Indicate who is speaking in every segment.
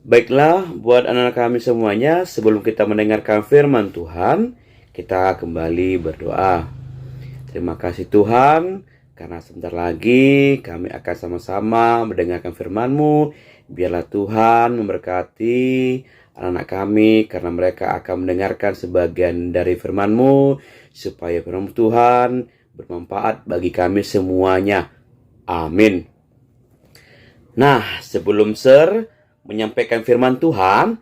Speaker 1: Baiklah, buat anak-anak kami semuanya, sebelum kita mendengarkan firman Tuhan, kita kembali berdoa. Terima kasih Tuhan, karena sebentar lagi kami akan sama-sama mendengarkan firman-Mu. Biarlah Tuhan memberkati anak-anak kami, karena mereka akan mendengarkan sebagian dari firman-Mu, supaya firman Tuhan bermanfaat bagi kami semuanya. Amin. Nah, sebelum menyampaikan firman Tuhan,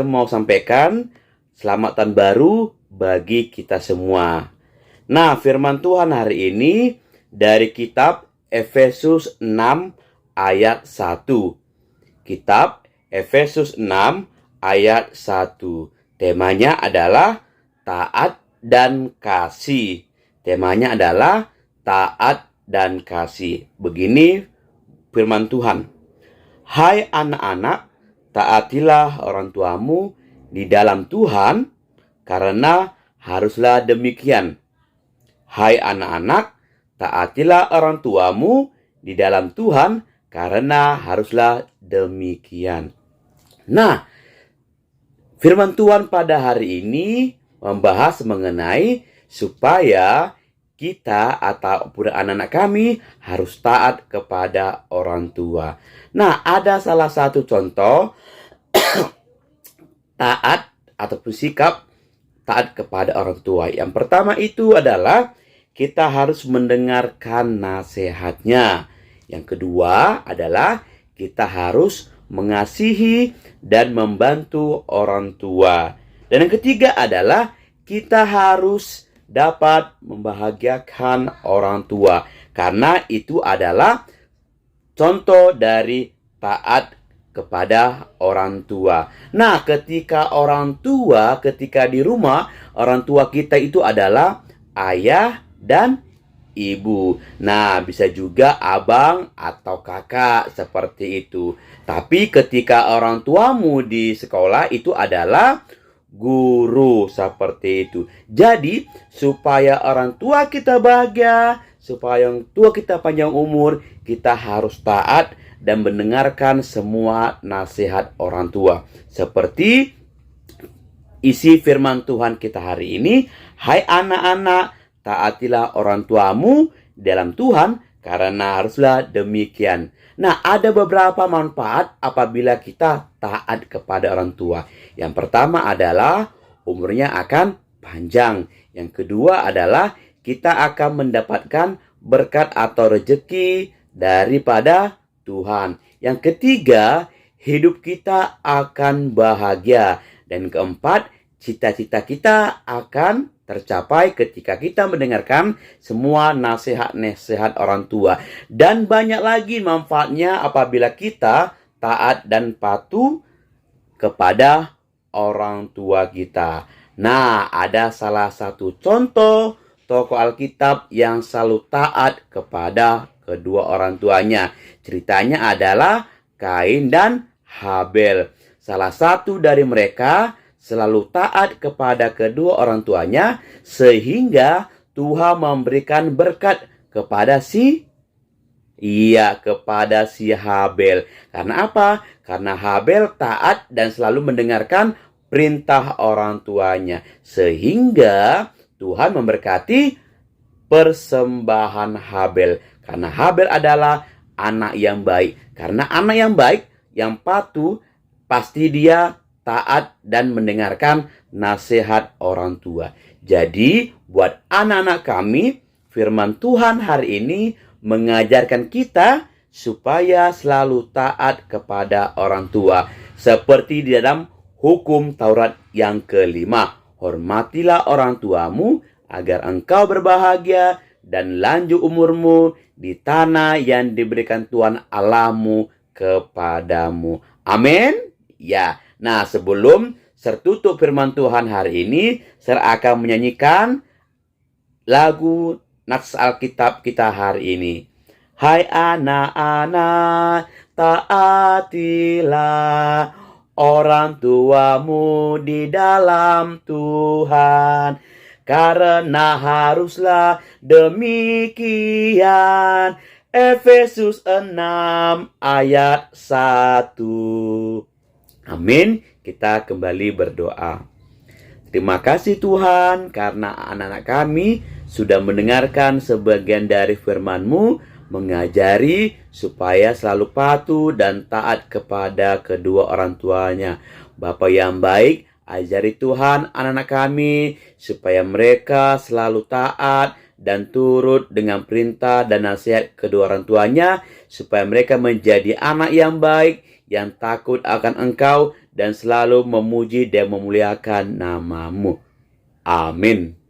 Speaker 1: mau sampaikan selamat tahun baru bagi kita semua. Nah, firman Tuhan hari ini dari kitab Efesus 6 ayat 1. Kitab Efesus 6 ayat 1. Temanya adalah taat dan kasih. Temanya adalah taat dan kasih. Begini firman Tuhan. Hai anak-anak, taatilah orang tuamu di dalam Tuhan, karena haruslah demikian. Hai anak-anak, taatilah orang tuamu di dalam Tuhan, karena haruslah demikian. Nah, firman Tuhan pada hari ini membahas mengenai supaya kita ataupun anak-anak kami harus taat kepada orang tua. Nah, ada salah satu contoh taat ataupun sikap taat kepada orang tua. Yang pertama itu adalah kita harus mendengarkan nasihatnya. Yang kedua adalah kita harus mengasihi dan membantu orang tua. Dan yang ketiga adalah kita harus dapat membahagiakan orang tua, karena itu adalah contoh dari taat kepada orang tua. Nah, ketika di rumah, orang tua kita itu adalah ayah dan ibu. Nah, bisa juga abang atau kakak, seperti itu. Tapi ketika orang tuamu di sekolah itu adalah guru, seperti itu. Jadi, supaya orang tua kita bahagia, supaya orang tua kita panjang umur, kita harus taat dan mendengarkan semua nasihat orang tua. Seperti isi firman Tuhan kita hari ini, hai anak-anak, taatilah orang tuamu dalam Tuhan, karena haruslah demikian. Nah, ada beberapa manfaat apabila kita taat kepada orang tua. Yang pertama adalah umurnya akan panjang. Yang kedua adalah kita akan mendapatkan berkat atau rezeki daripada Tuhan. Yang ketiga, hidup kita akan bahagia. Dan keempat, cita-cita kita akan tercapai ketika kita mendengarkan semua nasihat-nasihat orang tua. Dan banyak lagi manfaatnya apabila kita taat dan patuh kepada orang tua kita. Nah, ada salah satu contoh tokoh Alkitab yang selalu taat kepada kedua orang tuanya. Ceritanya adalah Kain dan Habel. Salah satu dari mereka selalu taat kepada kedua orang tuanya, sehingga Tuhan memberikan berkat kepada kepada si Habel. Karena apa? Karena Habel taat dan selalu mendengarkan perintah orang tuanya, sehingga Tuhan memberkati persembahan Habel. Karena Habel adalah anak yang baik. Karena anak yang baik, yang patuh, pasti dia taat dan mendengarkan nasihat orang tua. Jadi, buat anak-anak kami, firman Tuhan hari ini mengajarkan kita supaya selalu taat kepada orang tua. Seperti di dalam hukum Taurat yang kelima. Hormatilah orang tuamu agar engkau berbahagia dan lanjut umurmu di tanah yang diberikan Tuhan Allahmu kepadamu. Amin. Ya. Nah, sebelum tutup firman Tuhan hari ini, saya akan menyanyikan lagu nats Alkitab kita hari ini. Hai anak-anak, taatilah orang tuamu di dalam Tuhan, karena haruslah demikian. Efesus 6 ayat 1. Amin. Kita kembali berdoa. Terima kasih Tuhan karena anak-anak kami sudah mendengarkan sebagian dari firman-Mu, mengajari supaya selalu patuh dan taat kepada kedua orang tuanya. Bapa yang baik, ajari Tuhan anak-anak kami supaya mereka selalu taat dan turut dengan perintah dan nasihat kedua orang tuanya, supaya mereka menjadi anak yang baik, yang takut akan Engkau, dan selalu memuji dan memuliakan nama-Mu. Amin.